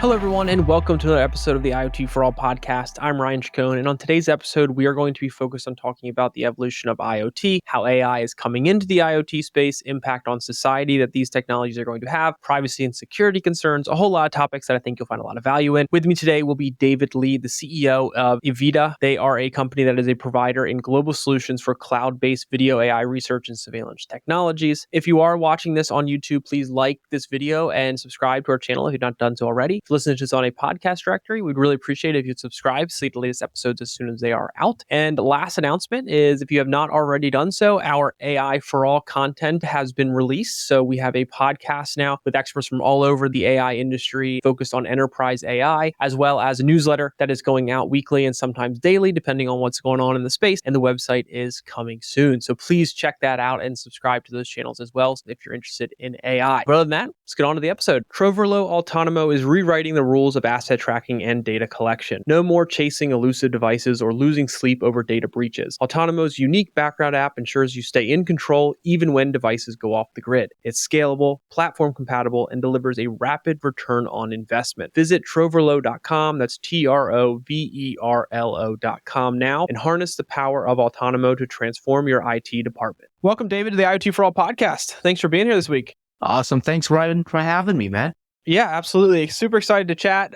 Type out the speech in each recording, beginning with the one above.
Hello, everyone, and welcome to another episode of the IoT For All Podcast. I'm Ryan Chacon, and on today's episode, we are going to be focused on talking about the evolution of IoT, how AI is coming into the IoT space, impact on society that these technologies are going to have, privacy and security concerns, a whole lot of topics that I think you'll find a lot of value in. With me today will be David Lee, the CEO of Iveda. They are a company that is a provider in global solutions for cloud-based video AI research and surveillance technologies. If you are watching this on YouTube, please like this video and subscribe to our channel if you've not done so already. If you listen to this on a podcast directory, we'd really appreciate it if you'd subscribe so you get the latest episodes as soon as they are out. And last announcement is, if you have not already done so, our AI for All content has been released. So we have a podcast now with experts from all over the AI industry focused on enterprise AI, as well as a newsletter that is going out weekly and sometimes daily, depending on what's going on in the space. And the website is coming soon. So please check that out and subscribe to those channels as well if you're interested in AI. But other than that, let's get on to the episode. Troverlo Autonomo is rewriting the rules of asset tracking and data collection. No more chasing elusive devices or losing sleep over data breaches. Autonomo's unique background app ensures you stay in control even when devices go off the grid. It's scalable, platform compatible, and delivers a rapid return on investment. Visit troverlo.com, that's TROVERLO.com now, and harness the power of Autonomo to transform your IT department. Welcome, David, to the IoT For All podcast. Thanks for being here this week. Awesome. Thanks, Ryan, for having me, man. Yeah, absolutely. Super excited to chat.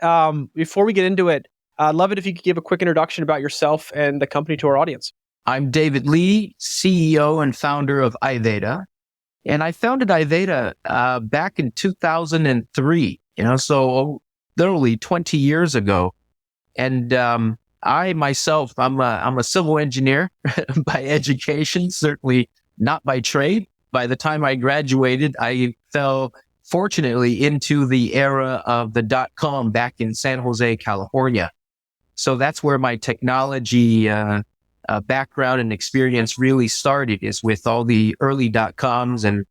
Before we get into it, I'd love it if you could give a quick introduction about yourself and the company to our audience. I'm David Lee, CEO and founder of Iveda. And I founded Iveda back in 2003, so literally 20 years ago. And I myself, I'm a civil engineer by education, certainly not by trade. By the time I graduated, I fell fortunately into the era of the .com back in San Jose, California. So that's where my technology background and experience really started, is with all the early .coms and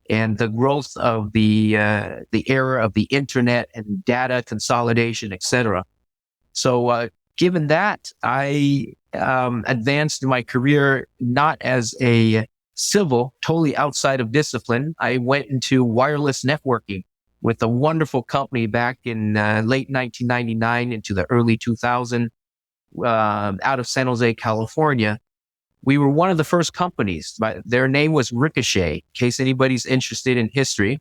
the growth of the era of the internet and data consolidation, etc. So given that, I advanced my career not as a civil, totally outside of discipline. I went into wireless networking with a wonderful company back in late 1999 into the early 2000s out of San Jose, California. We were one of the first companies. Their name was Ricochet, in case anybody's interested in history.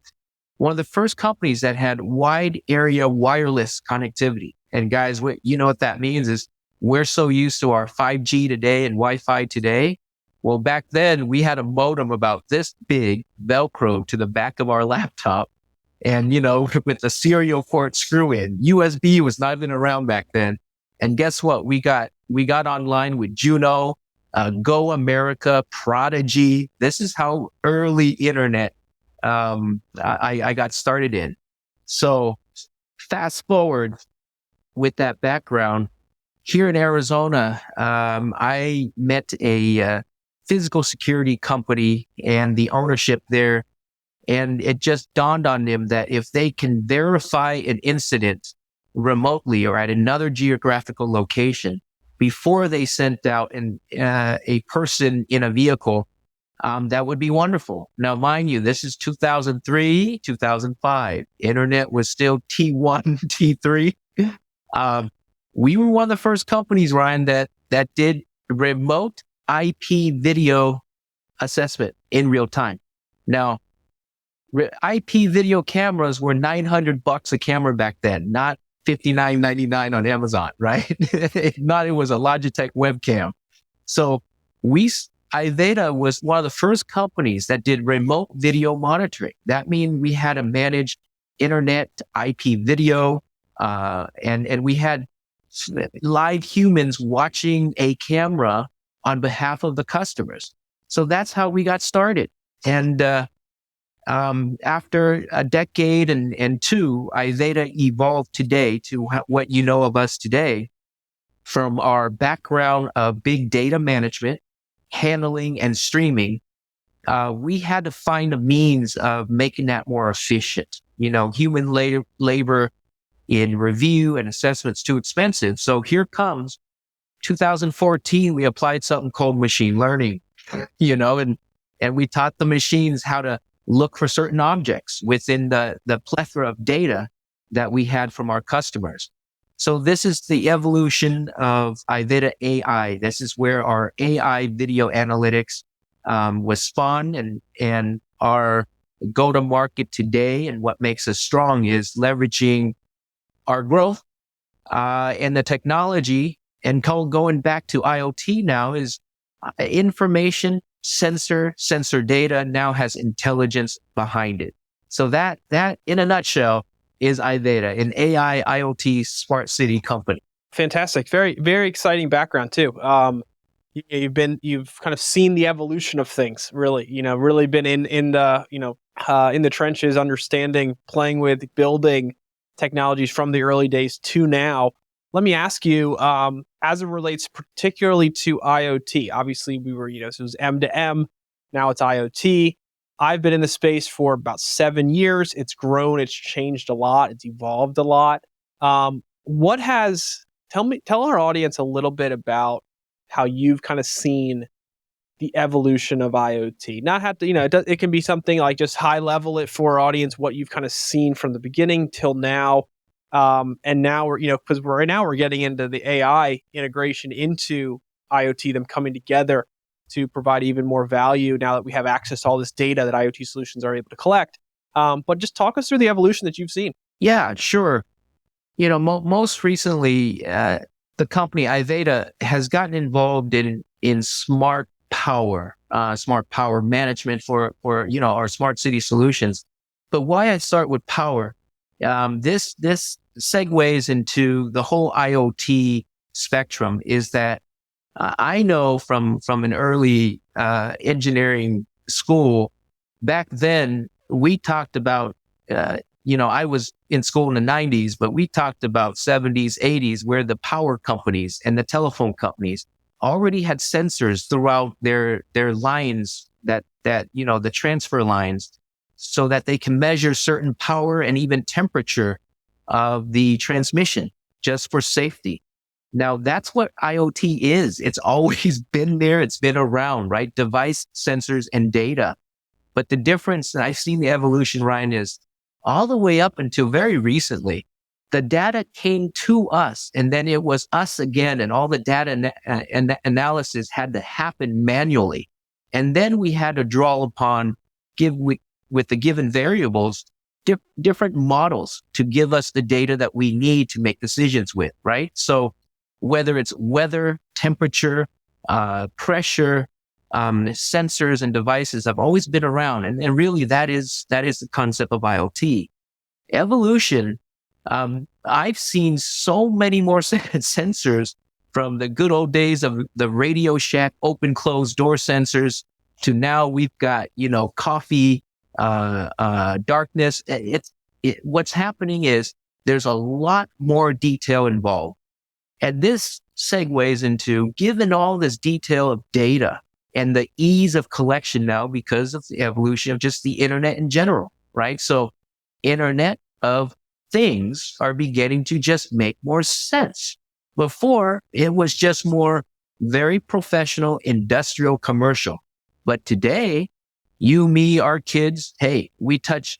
One of the first companies that had wide area wireless connectivity. And guys, what that means is, we're so used to our 5G today and Wi-Fi today. Well, back then we had a modem about this big, Velcro to the back of our laptop, and with the serial port screw in. USB was not even around back then. And guess what? We got online with Juno, Go America, Prodigy. This is how early internet I got started in. So fast forward with that background, here in Arizona, I met a physical security company and the ownership there. And it just dawned on them that if they can verify an incident remotely or at another geographical location before they sent out a person in a vehicle, that would be wonderful. Now, mind you, this is 2003, 2005. Internet was still T1, T3. We were one of the first companies, Ryan, that did remote IP video assessment in real time. Now, IP video cameras were $900 a camera back then, not $59.99 on Amazon, right? It was a Logitech webcam. So Iveda was one of the first companies that did remote video monitoring. That means we had to manage internet IP video, and we had live humans watching a camera on behalf of the customers. So that's how we got started. And after a decade and two, Iveda evolved today to what you know of us today, from our background of big data management, handling, and streaming. We had to find a means of making that more efficient. Human labor in review and assessment's too expensive. So here comes 2014, we applied something called machine learning, and we taught the machines how to look for certain objects within the plethora of data that we had from our customers. So this is the evolution of Iveda AI. This is where our AI video analytics was spawned, and our go-to-market today, and what makes us strong is leveraging our growth and the technology. And going back to IoT now is information, sensor data now has intelligence behind it. So that in a nutshell is Iveda, an AI IoT smart city company. Fantastic. Very, very exciting background too. You've kind of seen the evolution of things, really, really been in the trenches, understanding, playing with, building technologies from the early days to now. Let me ask you, as it relates particularly to IoT, obviously we were, so it was M to M, now it's IoT. I've been in the space for about 7 years. It's grown, it's changed a lot, it's evolved a lot. Tell our audience a little bit about how you've kind of seen the evolution of IoT. Not have to, it can be something like just high level it for our audience, what you've kind of seen from the beginning till now. And now because we're getting into the AI integration into IoT, them coming together to provide even more value now that we have access to all this data that IoT solutions are able to collect. But just talk us through the evolution that you've seen. Yeah, sure. Most recently, the company Iveda has gotten involved in smart power management for our smart city solutions. But why I start with power, this segues into the whole IoT spectrum, is that I know from an early engineering school back then, we talked about I was in school in the 90s, but we talked about 70s, 80s, where the power companies and the telephone companies already had sensors throughout their lines, that the transfer lines, so that they can measure certain power and even temperature of the transmission just for safety. Now that's what IoT is. It's always been there. It's been around, right? Device, sensors, and data. But the difference, and I've seen the evolution, Ryan, is all the way up until very recently, the data came to us, and then it was us again, and all the data and analysis had to happen manually. And then we had to draw upon, with the given variables, different models to give us the data that we need to make decisions with, right? So whether it's weather, temperature, pressure, sensors and devices have always been around. And really that is the concept of IoT. Evolution, I've seen so many more sensors, from the good old days of the Radio Shack open closed door sensors to now we've got, coffee, darkness. What's happening is there's a lot more detail involved. And this segues into, given all this detail of data and the ease of collection now because of the evolution of just the internet in general, right? So Internet of Things are beginning to just make more sense. Before, it was just more very professional, industrial, commercial. But today, you, me, our kids, hey, we touch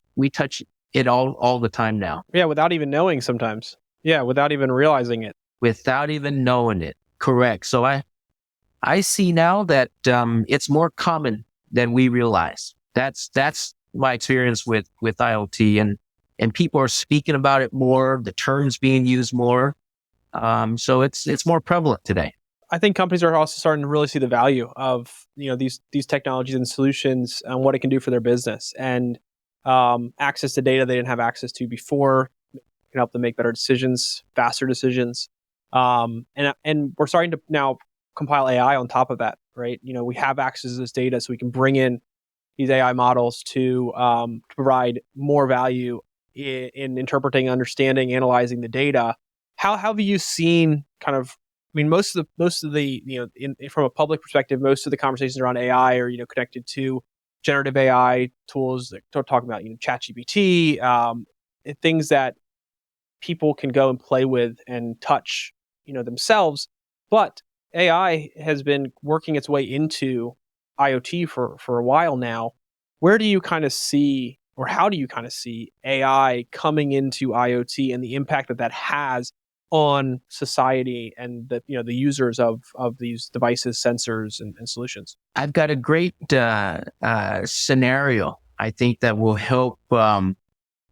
it all the time now. Yeah, without even knowing sometimes. Yeah, without even realizing it. Without even knowing it. Correct. So I see now that it's more common than we realize. That's my experience with IoT, and people are speaking about it more, the terms being used more. So it's more prevalent today. I think companies are also starting to really see the value of these technologies and solutions and what it can do for their business, and access to data they didn't have access to before. It can help them make better decisions, faster decisions, and we're starting to now compile AI on top of that, right? We have access to this data, so we can bring in these AI models to provide more value in interpreting, understanding, analyzing the data. How have you seen kind of? I mean, most of the from a public perspective, most of the conversations around AI are connected to generative AI tools that are talking about ChatGPT, things that people can go and play with and touch themselves. But AI has been working its way into IoT for a while now. Where do you kind of see, or how do you kind of see AI coming into IoT and the impact that that has on society and the users of these devices, sensors, and solutions? I've got a great scenario I think that will help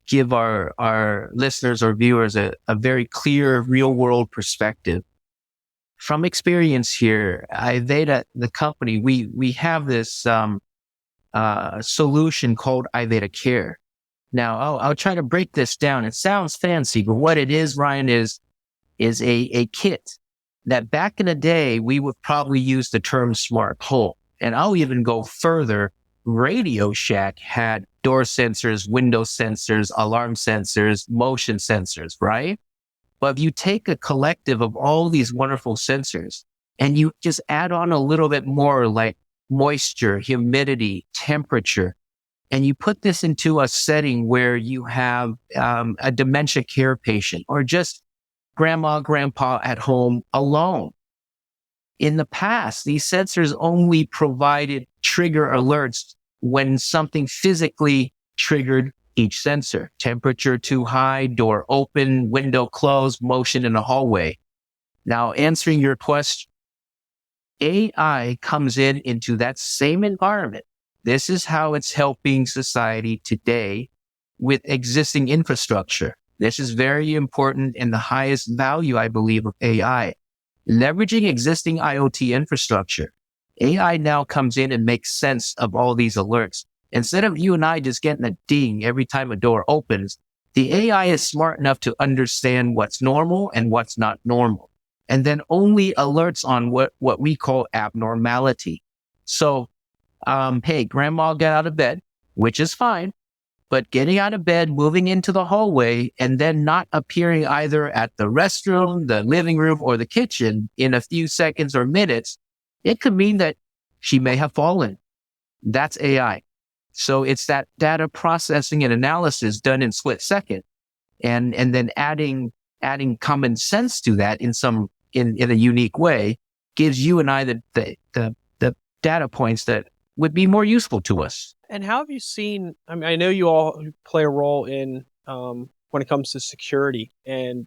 give our listeners or viewers a very clear real world perspective. From experience here, Iveda, the company, we have this solution called Iveda Care. Now, I'll try to break this down. It sounds fancy, but what it is, Ryan, is a kit that back in the day, we would probably use the term smart home. And I'll even go further. Radio Shack had door sensors, window sensors, alarm sensors, motion sensors, right? But if you take a collective of all these wonderful sensors and you just add on a little bit more like moisture, humidity, temperature, and you put this into a setting where you have a dementia care patient or just grandma, grandpa at home alone. In the past, these sensors only provided trigger alerts when something physically triggered each sensor. Temperature too high, door open, window closed, motion in a hallway. Now, answering your question, AI comes into that same environment. This is how it's helping society today with existing infrastructure. This is very important and the highest value, I believe, of AI. Leveraging existing IoT infrastructure, AI now comes in and makes sense of all these alerts. Instead of you and I just getting a ding every time a door opens, the AI is smart enough to understand what's normal and what's not normal, and then only alerts on what we call abnormality. So, hey, grandma got out of bed, which is fine, but getting out of bed, moving into the hallway, and then not appearing either at the restroom, the living room, or the kitchen in a few seconds or minutes, it could mean that she may have fallen. That's AI. So it's that data processing and analysis done in split second, and then adding common sense to that in a unique way gives you and I the data points that would be more useful to us. And how have you seen, I mean, I know you all play a role in when it comes to security and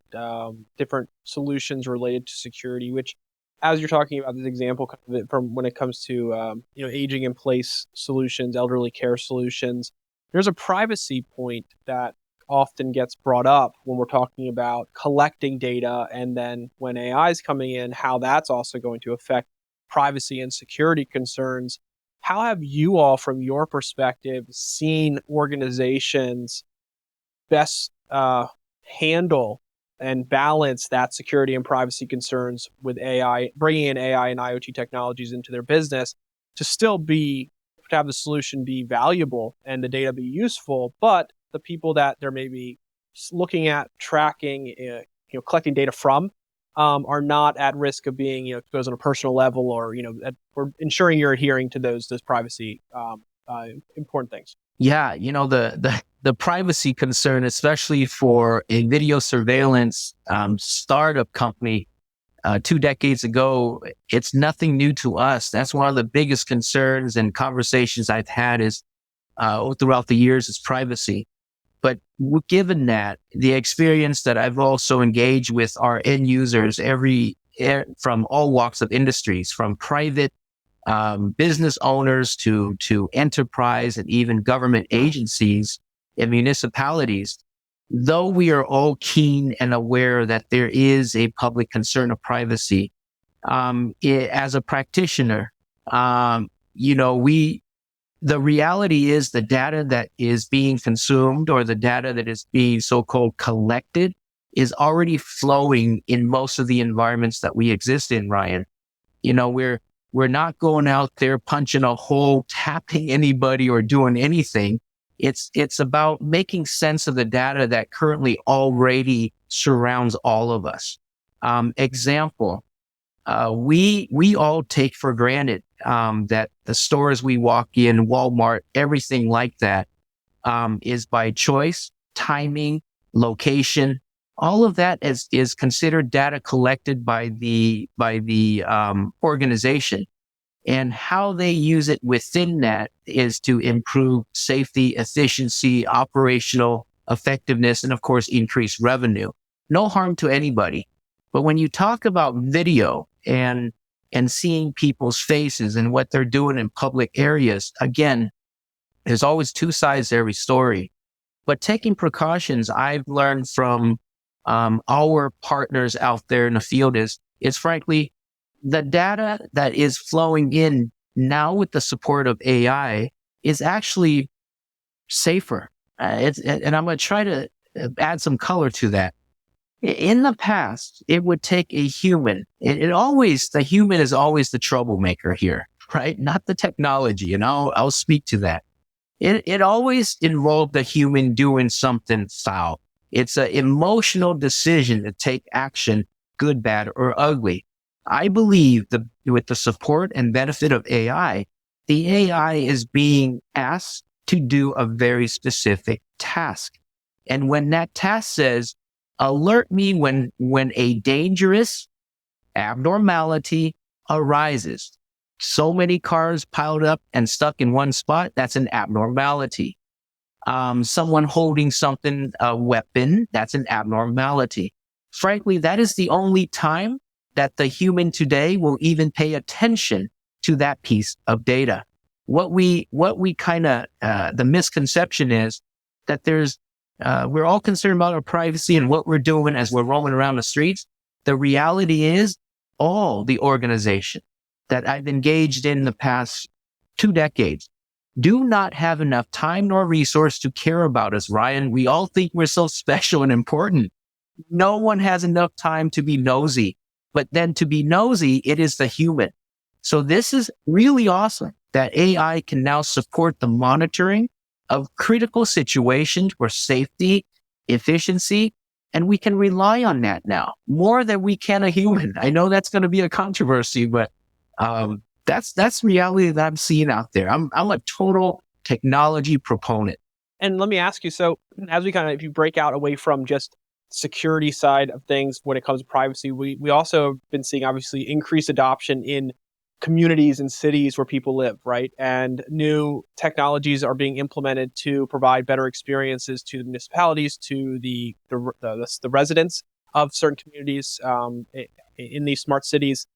different solutions related to security, which, as you're talking about this example from when it comes to aging in place solutions, elderly care solutions, there's a privacy point that often gets brought up when we're talking about collecting data, and then when AI is coming in, how that's also going to affect privacy and security concerns. How have you all, from your perspective, seen organizations best handle and balance that security and privacy concerns with AI, bringing in AI and IoT technologies into their business to have the solution be valuable and the data be useful, but the people that they're maybe looking at, tracking, collecting data from, are not at risk of being, exposed on a personal level, or or ensuring you're adhering to those privacy important things. Yeah, the privacy concern, especially for a video surveillance startup company 2 decades ago, it's nothing new to us. That's one of the biggest concerns and conversations I've had is throughout the years is privacy. But given that, the experience that I've also engaged with our end users from all walks of industries, from private business owners to enterprise and even government agencies and municipalities, though we are all keen and aware that there is a public concern of privacy, as a practitioner, the reality is the data that is being consumed or the data that is being so-called collected is already flowing in most of the environments that we exist in, Ryan. We're not going out there punching a hole, tapping anybody or doing anything. It's about making sense of the data that currently already surrounds all of us. Example, we all take for granted that the stores we walk in, Walmart, everything like that, is by choice, timing, location. All of that is considered data collected by the organization. And how they use it within that is to improve safety, efficiency, operational effectiveness, and of course, increase revenue. No harm to anybody. But when you talk about video and seeing people's faces and what they're doing in public areas, again, there's always two sides to every story. But taking precautions, I've learned from our partners out there in the field is frankly, the data that is flowing in now with the support of AI is actually safer. And I'm going to try to add some color to that. In the past, it would take a human. The human is always the troublemaker here, right? Not the technology. And I'll speak to that. It always involved the human doing something foul. It's an emotional decision to take action, good, bad, or ugly. I believe that with the support and benefit of AI, the AI is being asked to do a very specific task. And when that task says, alert me when a dangerous abnormality arises. So many cars piled up and stuck in one spot, that's an abnormality. Someone holding something, a weapon, that's an abnormality. Frankly, that is the only time that the human today will even pay attention to that piece of data. What we kind of, the misconception is that we're all concerned about our privacy and what we're doing as we're roaming around the streets. The reality is all the organization that I've engaged in the past 2 decades do not have enough time nor resource to care about us, Ryan. We all think we're so special and important. No one has enough time to be nosy. But then to be nosy, it is the human. So this is really awesome that AI can now support the monitoring of critical situations for safety, efficiency, and we can rely on that now more than we can a human. I know that's going to be a controversy, but that's reality that I'm seeing out there. I'm a total technology proponent. And let me ask you, so as we if you break out away from just security side of things when it comes to privacy, we also have been seeing obviously increased adoption in communities and cities where people live, right? And new technologies are being implemented to provide better experiences to the municipalities, to the residents of certain communities in these smart cities.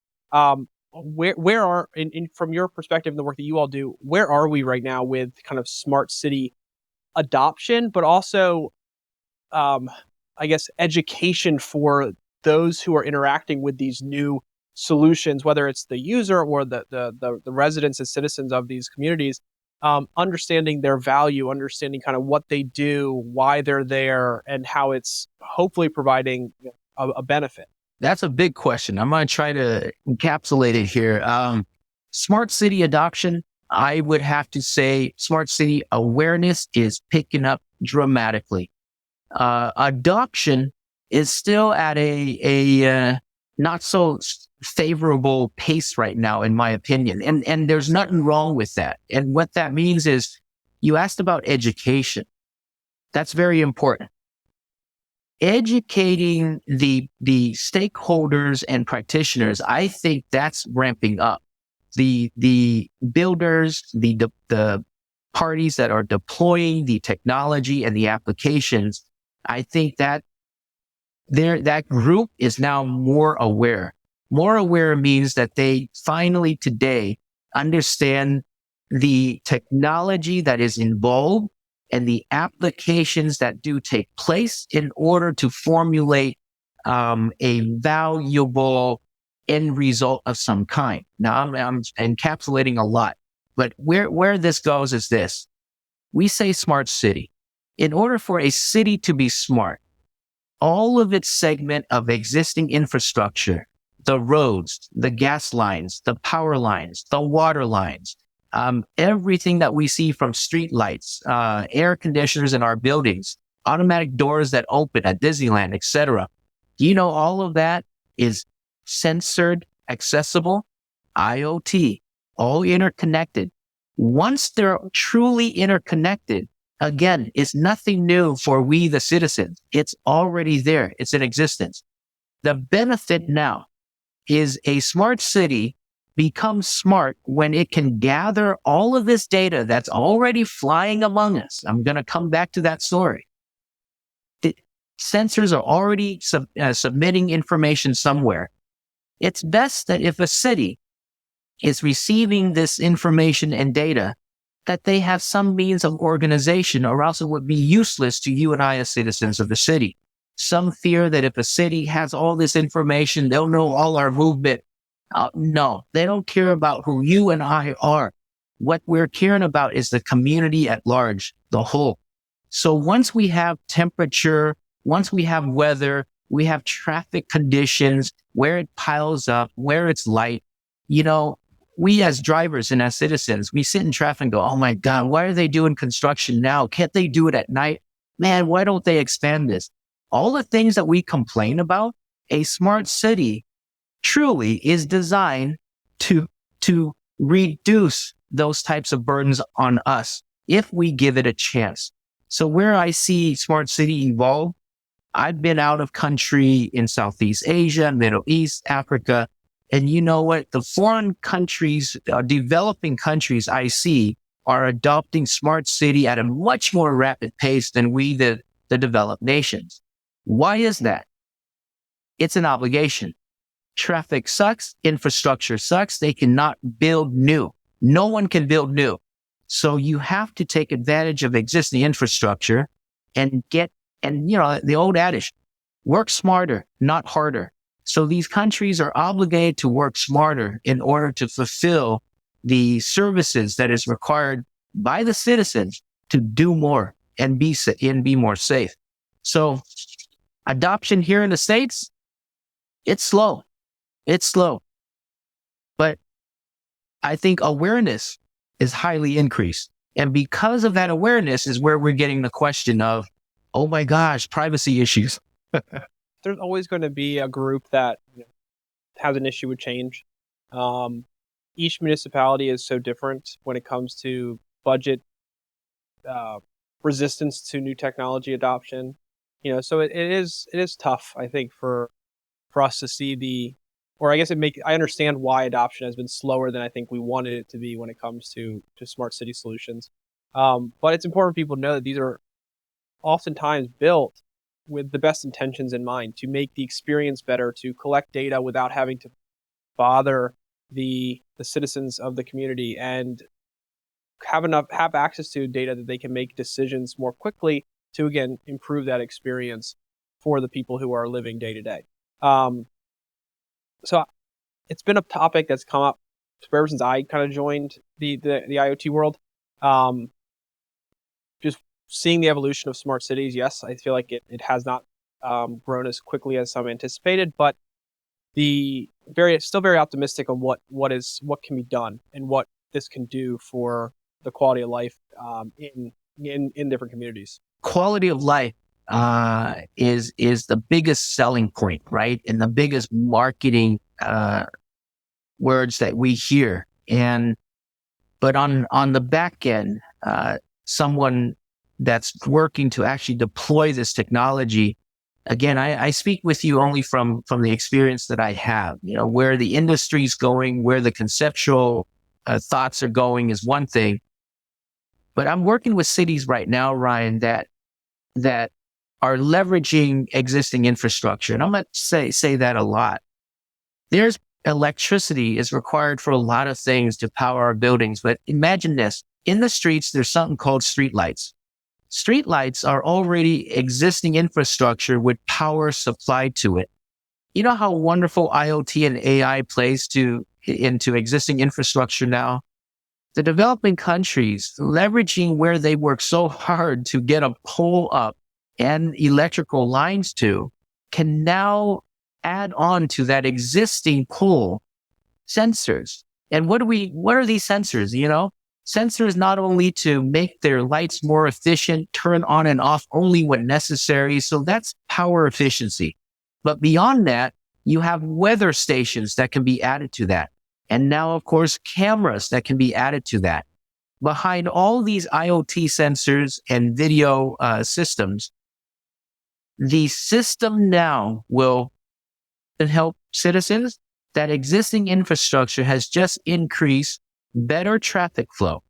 Where are, from your perspective and the work that you all do, where are we right now with kind of smart city adoption, but also I guess education for those who are interacting with these new solutions, whether it's the user or the residents and citizens of these communities, understanding their value, understanding kind of what they do, why they're there, and how it's hopefully providing a benefit? That's a big question. I'm going to try to encapsulate it here. Smart city adoption, I would have to say smart city awareness is picking up dramatically. Adoption is still at a not so favorable pace right now, in my opinion. And there's nothing wrong with that. And what that means is, you asked about education. That's very important. Educating the stakeholders and practitioners, I think that's ramping up. The builders, the parties that are deploying the technology and the applications, I think that that group is now more aware. More aware means that they finally today understand the technology that is involved and the applications that do take place in order to formulate a valuable end result of some kind. Now, I'm encapsulating a lot, but where this goes is this. We say smart city. In order for a city to be smart, all of its segment of existing infrastructure, the roads, the gas lines, the power lines, the water lines, everything that we see from street lights, air conditioners in our buildings, automatic doors that open at Disneyland, etc. Do you know all of that is censored, accessible, IoT, all interconnected? Once they're truly interconnected, again, it's nothing new for we, the citizens. It's already there. It's in existence. The benefit now is a smart city becomes smart when it can gather all of this data that's already flying among us. I'm going to come back to that story. The sensors are already submitting information somewhere. It's best that if a city is receiving this information and data, that they have some means of organization, or else it would be useless to you and I as citizens of the city. Some fear that if a city has all this information, they'll know all our movement. No, they don't care about who you and I are. What we're caring about is the community at large, the whole. So once we have temperature, once we have weather, we have traffic conditions, where it piles up, where it's light, we as drivers and as citizens, we sit in traffic and go, oh my God, why are they doing construction now? Can't they do it at night? Man, why don't they expand this? All the things that we complain about, a smart city truly is designed to reduce those types of burdens on us if we give it a chance. So where I see smart city evolve, I've been out of country in Southeast Asia, Middle East, Africa. And you know what? The foreign countries, developing countries I see are adopting smart city at a much more rapid pace than we, the developed nations. Why is that? It's an obligation. Traffic sucks. Infrastructure sucks. They cannot build new. No one can build new. So you have to take advantage of existing infrastructure and the old adage, work smarter, not harder. So these countries are obligated to work smarter in order to fulfill the services that is required by the citizens to do more and be more safe. So adoption here in the States, it's slow. But I think awareness is highly increased. And because of that awareness is where we're getting the question of, oh my gosh, privacy issues. There's always going to be a group that has an issue with change. Each municipality is so different when it comes to budget, resistance to new technology adoption. So it is tough, I think, for us to see I understand why adoption has been slower than I think we wanted it to be when it comes to smart city solutions. But it's important for people to know that these are oftentimes built with the best intentions in mind, to make the experience better, to collect data without having to bother the citizens of the community, and have access to data that they can make decisions more quickly to, again, improve that experience for the people who are living day to day. So it's been a topic that's come up ever since I kind of joined the IoT world. Just seeing the evolution of smart cities, yes, I feel like it has not grown as quickly as some anticipated, but still very optimistic on what can be done and what this can do for the quality of life in different communities. Quality of life is the biggest selling point, right? And the biggest marketing words that we hear. But on the back end, someone that's working to actually deploy this technology, again, I speak with you only from the experience that I have. Where the industry's going, where the conceptual thoughts are going is one thing. But I'm working with cities right now, Ryan, that are leveraging existing infrastructure. And I'm going to say that a lot. There's electricity is required for a lot of things to power our buildings. But imagine this. In the streets, there's something called streetlights. Streetlights are already existing infrastructure with power supplied to it. You know how wonderful IoT and AI plays into existing infrastructure now? The developing countries, leveraging where they work so hard to get a pole up and electrical lines to, can now add on to that existing pole sensors. And what are these sensors? Sensors not only to make their lights more efficient, turn on and off only when necessary. So that's power efficiency. But beyond that, you have weather stations that can be added to that. And now, of course, cameras that can be added to that. Behind all these IoT sensors and video systems, the system now will help citizens that existing infrastructure has just increased better traffic flow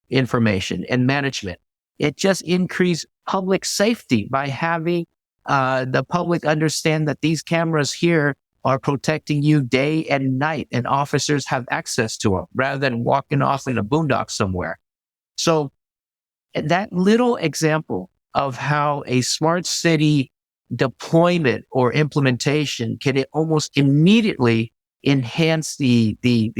information and management. It just increased public safety by having the public understand that these cameras here are protecting you day and night, and officers have access to them rather than walking off in a boondock somewhere. So that little example of how a smart city deployment or implementation can almost immediately enhance the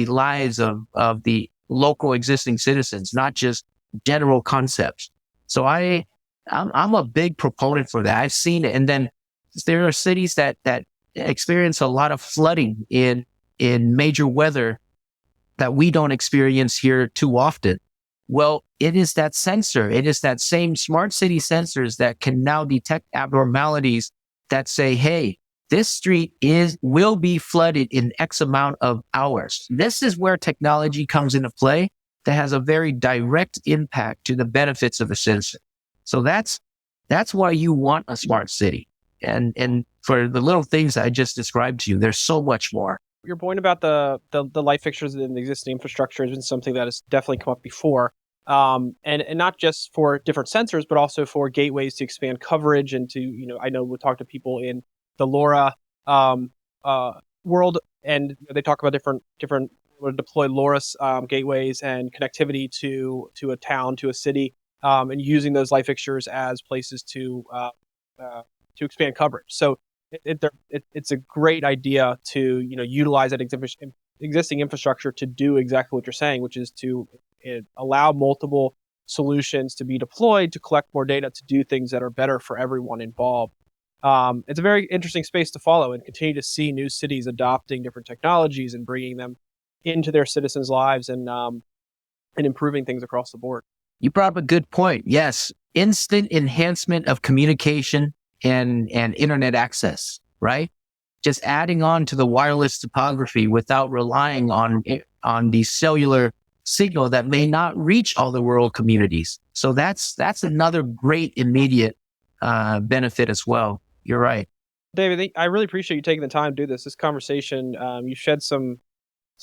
lives of the local existing citizens, not just general concepts. So I'm a big proponent for that. I've seen it. And then there are cities that experience a lot of flooding in major weather that we don't experience here too often. Well, it is that sensor. It is that same smart city sensors that can now detect abnormalities that say, hey, this street will be flooded in X amount of hours. This is where technology comes into play that has a very direct impact to the benefits of a citizen. So that's why you want a smart city. And for the little things I just described to you, there's so much more. Your point about the light fixtures in the existing infrastructure has been something that has definitely come up before. And not just for different sensors, but also for gateways to expand coverage and to, I know we'll talk to people in the LoRa world, and they talk about different deploy LoRa gateways and connectivity to a town, to a city, and using those light fixtures as places to expand coverage. So it's a great idea to utilize that existing infrastructure to do exactly what you're saying, which is to allow multiple solutions to be deployed to collect more data to do things that are better for everyone involved. It's a very interesting space to follow and continue to see new cities adopting different technologies and bringing them into their citizens' lives and improving things across the board. You brought up a good point. Yes, instant enhancement of communication and internet access, right? Just adding on to the wireless topography without relying on the cellular signal that may not reach all the rural communities. So that's another great immediate benefit as well. You're right. David, I really appreciate you taking the time to do this. This conversation, you shed some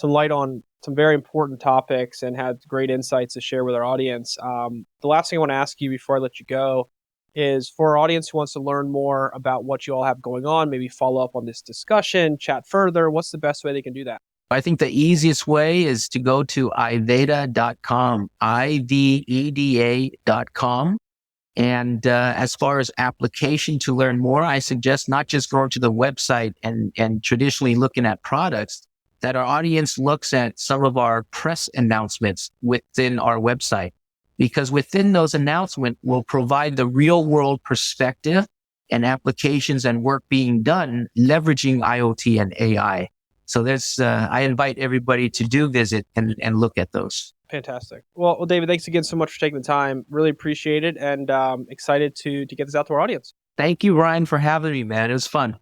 light on some very important topics and had great insights to share with our audience. The last thing I want to ask you before I let you go is for our audience who wants to learn more about what you all have going on, maybe follow up on this discussion, chat further, what's the best way they can do that? I think the easiest way is to go to iveda.com, IVEDA.com. And as far as application to learn more, I suggest not just going to the website and traditionally looking at products, that our audience looks at some of our press announcements within our website. Because within those announcements, we'll provide the real world perspective and applications and work being done leveraging IoT and AI. So I invite everybody to do visit and look at those. Fantastic. Well, David, thanks again so much for taking the time. Really appreciate it, and excited to get this out to our audience. Thank you, Ryan, for having me, man. It was fun.